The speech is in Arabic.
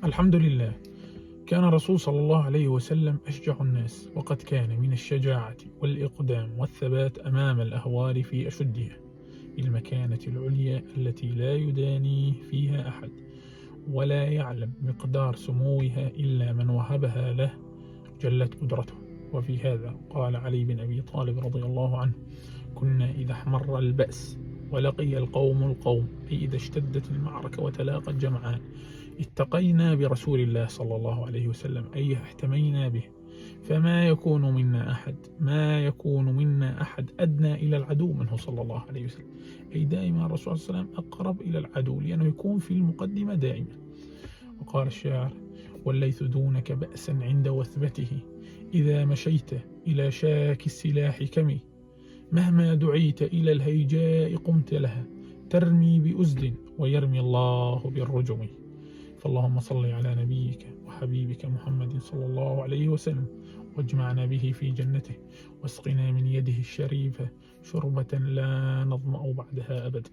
الحمد لله. كان الرسول صلى الله عليه وسلم أشجع الناس، وقد كان من الشجاعة والإقدام والثبات أمام الأهوال في أشدها، بالمكانة العليا التي لا يدانيه فيها أحد، ولا يعلم مقدار سموها إلا من وهبها له جلت قدرته. وفي هذا قال علي بن أبي طالب رضي الله عنه: كنا إذا احمر البأس ولقي القوم، أي إذا اشتدت المعركة وتلاقى الجمعان، اتقينا برسول الله صلى الله عليه وسلم، أي احتمينا به، فما يكون منا أحد أدنى إلى العدو منه صلى الله عليه وسلم، أي دائما الرسول صلى الله عليه وسلم أقرب إلى العدو، لأنه يكون في المقدمة دائما. وقال الشاعر: والليث دونك بأسا عند وثبته، إذا مشيت إلى شاك السلاح كمي، مهما دعيت إلى الهيجاء قمت لها، ترمي بأزد ويرمي الله بالرجم. فاللهم صل على نبيك وحبيبك محمد صلى الله عليه وسلم، واجمعنا به في جنته، واسقنا من يده الشريفة شربة لا نظمأ بعدها أبدا.